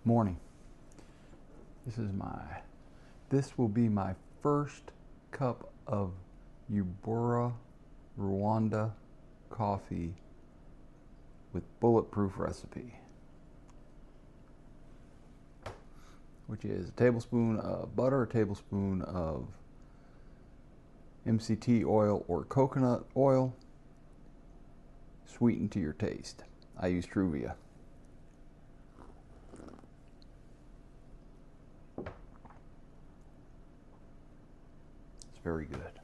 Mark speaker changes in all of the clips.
Speaker 1: Morning. This will be my first cup of Ubora Rwanda coffee with bulletproof recipe, which is a tablespoon of butter, a tablespoon of MCT oil or coconut oil, sweetened to your taste. I use Truvia. It's very good.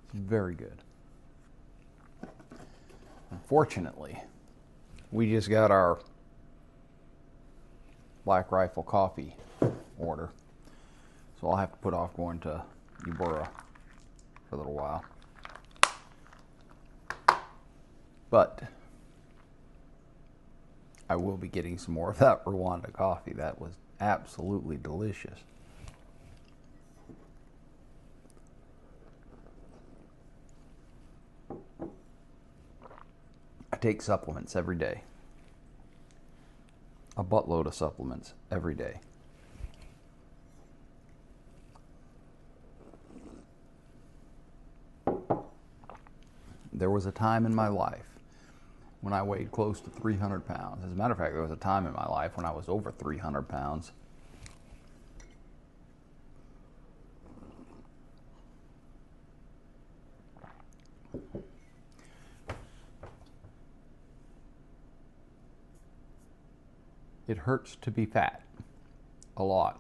Speaker 1: It's very good. Unfortunately, we just got our Black Rifle coffee order, so I'll have to put off going to Ubora for a little while. But I will be getting some more of that Rwanda coffee. That was absolutely delicious. I take supplements every day. A buttload of supplements every day. There was a time in my life when I weighed close to 300 pounds. As a matter of fact, there was a time in my life when I was over 300 pounds. It hurts to be fat. A lot.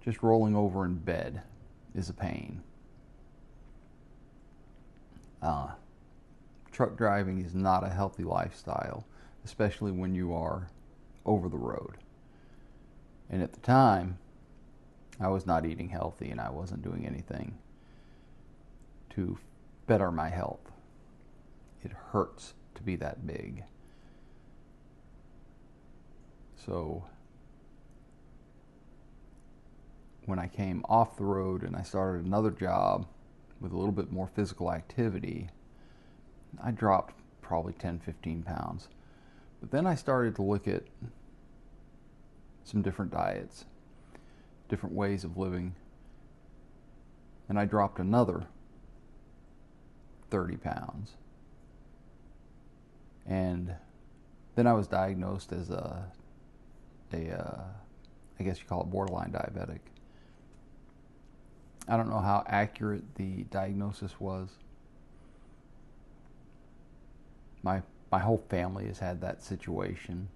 Speaker 1: Just rolling over in bed is a pain. Truck driving is not a healthy lifestyle, especially when you are over the road. And at the time, I was not eating healthy and I wasn't doing anything to better my health. It hurts to be that big. So when I came off the road and I started another job with a little bit more physical activity, I dropped probably 10, 15 pounds. But then I started to look at some different diets, different ways of living, and I dropped another 30 pounds. And then I was diagnosed as I guess you call it borderline diabetic. I don't know how accurate the diagnosis was. My whole family has had that situation.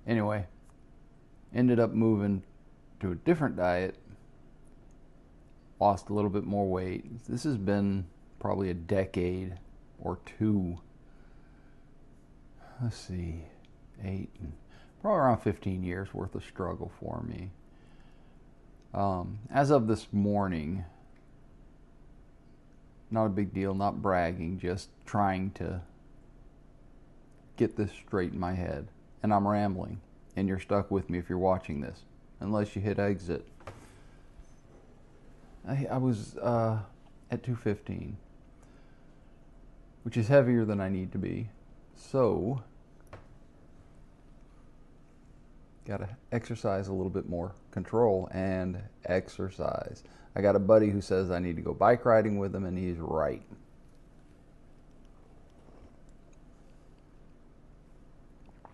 Speaker 1: Anyway, ended up moving to a different diet, lost a little bit more weight. This has been probably a decade or two. Let's see, probably around 15 years worth of struggle for me. As of this morning, not a big deal, not bragging, just trying to get this straight in my head. And I'm rambling, and you're stuck with me if you're watching this, unless you hit exit. I was at 215, which is heavier than I need to be. So, gotta exercise a little bit more. Control and exercise. I got a buddy who says I need to go bike riding with him, and he's right.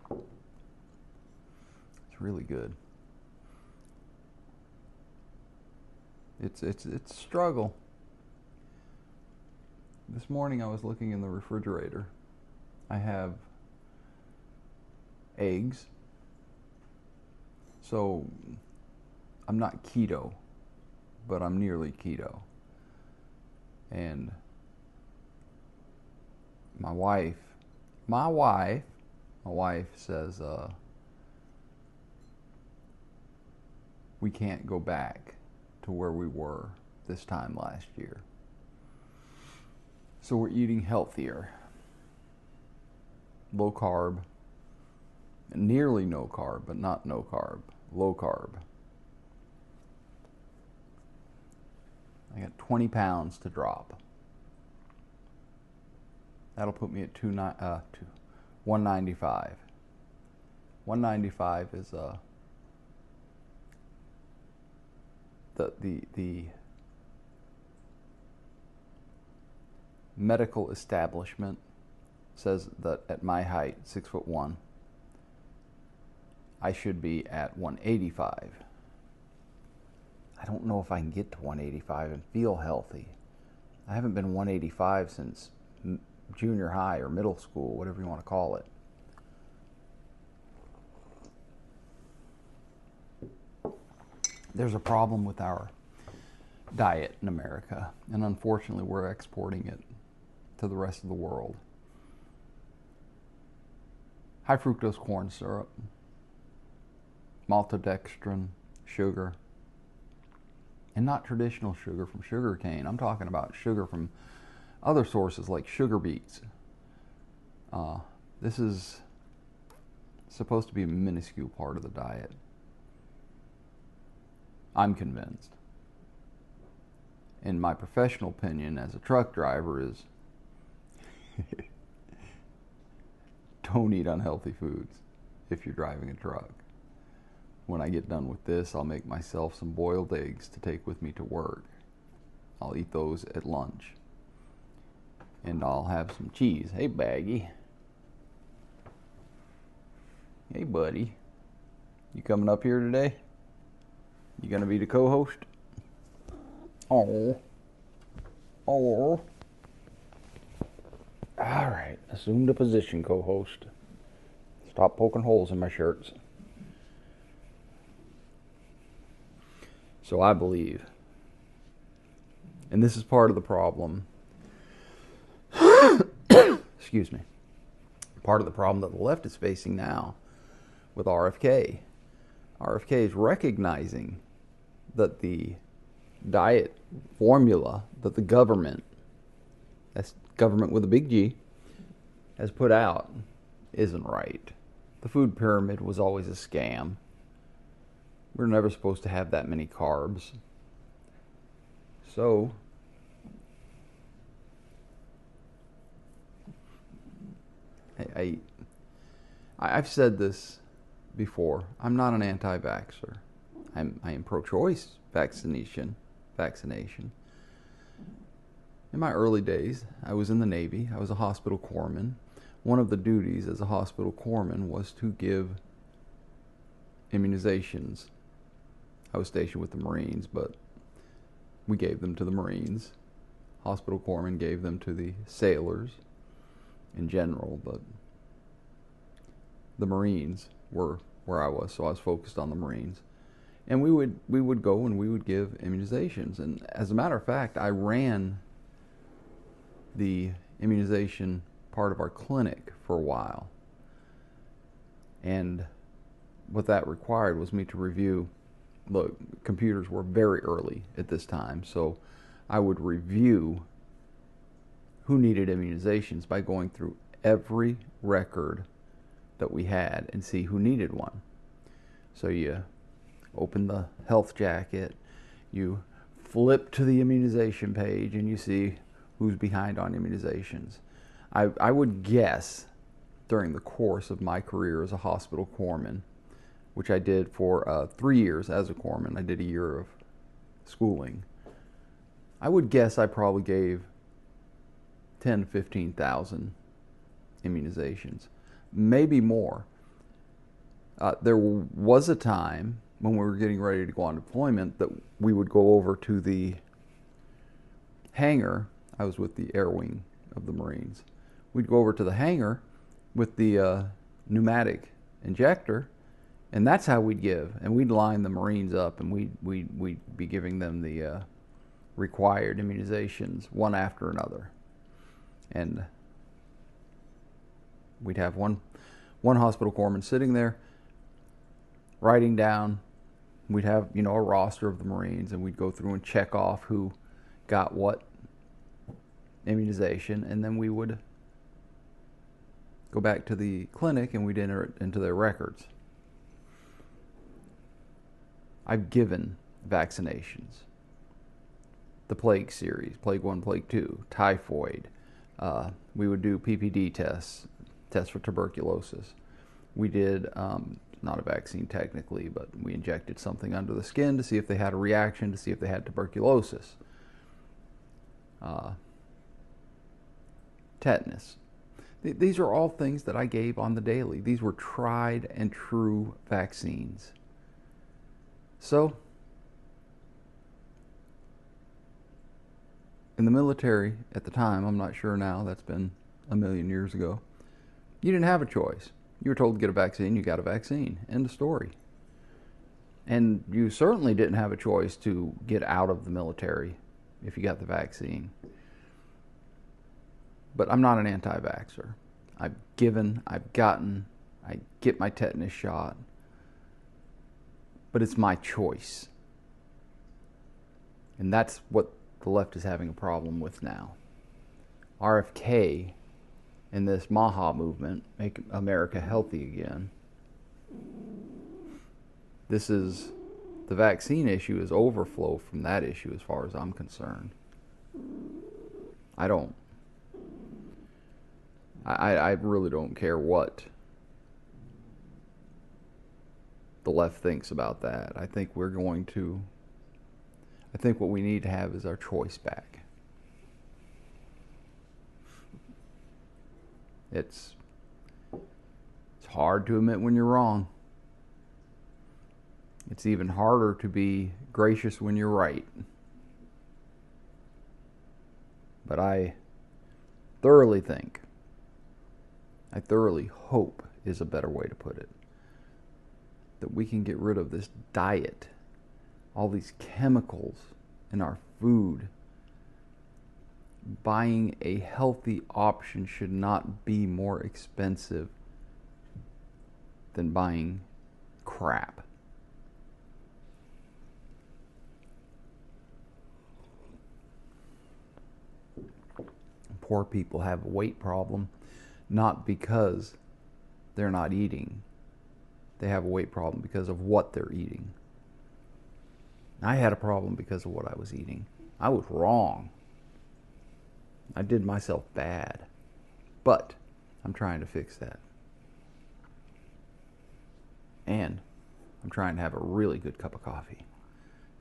Speaker 1: It's really good. It's a struggle. This morning I was looking in the refrigerator. I have eggs. So I'm not keto, but I'm nearly keto. And my wife says we can't go back to where we were this time last year. So we're eating healthier. Low carb, nearly no carb, but not no carb. Low carb. I got 20 pounds to drop. That'll put me at 195. 195 is the medical establishment says that at my height, 6'1", I should be at 185. I don't know if I can get to 185 and feel healthy. I haven't been 185 since junior high or middle school, whatever you want to call it. There's a problem with our diet in America, and unfortunately we're exporting it to the rest of the world. High fructose corn syrup, maltodextrin, sugar, and not traditional sugar from sugar cane. I'm talking about sugar from other sources like sugar beets. This is supposed to be a minuscule part of the diet. I'm convinced. In my professional opinion as a truck driver is don't eat unhealthy foods if you're driving a truck. When I get done with this, I'll make myself some boiled eggs to take with me to work. I'll eat those at lunch. And I'll have some cheese. Hey, Baggy. Hey, buddy. You coming up here today? You gonna be the co-host? Oh. All right. Assume the position, co-host. Stop poking holes in my shirts. So I believe, and this is part of the problem, excuse me, part of the problem that the left is facing now with RFK. RFK is recognizing that the diet formula that the government, that's government with a big G, has put out isn't right. The food pyramid was always a scam. We're never supposed to have that many carbs. So, I've said this before. I'm not an anti-vaxxer. I am pro-choice vaccination. In my early days, I was in the Navy. I was a hospital corpsman. One of the duties as a hospital corpsman was to give immunizations. I was stationed with the Marines, but we gave them to the Marines. Hospital corpsmen gave them to the sailors in general, but the Marines were where I was, so I was focused on the Marines. And we would go and we would give immunizations. And as a matter of fact, I ran the immunization part of our clinic for a while. And what that required was me to review. Look, computers were very early at this time, so I would review who needed immunizations by going through every record that we had and see who needed one. So you open the health jacket, you flip to the immunization page, and you see who's behind on immunizations. I would guess during the course of my career as a hospital corpsman, which I did for 3 years as a corpsman. I did a year of schooling. I would guess I probably gave 10,000 to 15,000 immunizations, maybe more. There was a time when we were getting ready to go on deployment that we would go over to the hangar. I was with the Air Wing of the Marines. We'd go over to the hangar with the pneumatic injector, and that's how we'd give. And we'd line the Marines up, and we'd be giving them the required immunizations one after another. And we'd have one hospital corpsman sitting there writing down. We'd have, a roster of the Marines, and we'd go through and check off who got what immunization, and then we would go back to the clinic and we'd enter it into their records. I've given vaccinations. The plague series, plague 1, plague 2, typhoid, We would do PPD tests for tuberculosis. We did, not a vaccine technically, but we injected something under the skin to see if they had a reaction, to see if they had tuberculosis. Tetanus. These are all things that I gave on the daily. These were tried and true vaccines. So, in the military at the time, I'm not sure now, that's been a million years ago, you didn't have a choice. You were told to get a vaccine, you got a vaccine. End of story. And you certainly didn't have a choice to get out of the military if you got the vaccine. But I'm not an anti-vaxxer. I've given, I've gotten, I get my tetanus shot. But it's my choice. And that's what the left is having a problem with now. RFK and this MAHA movement, Make America Healthy Again. The vaccine issue is overflow from that issue as far as I'm concerned. I really don't care what the left thinks about that. I think what we need to have is our choice back. It's hard to admit when you're wrong. It's even harder to be gracious when you're right. But I thoroughly hope is a better way to put it, that we can get rid of this diet, all these chemicals in our food. Buying a healthy option should not be more expensive than buying crap. Poor people have a weight problem, not because they're not eating. They have a weight problem because of what they're eating. I had a problem because of what I was eating. I was wrong. I did myself bad. But I'm trying to fix that. And I'm trying to have a really good cup of coffee.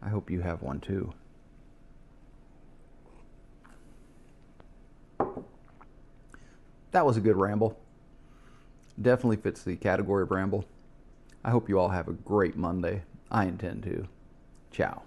Speaker 1: I hope you have one too. That was a good ramble. Definitely fits the category of ramble. I hope you all have a great Monday. I intend to. Ciao.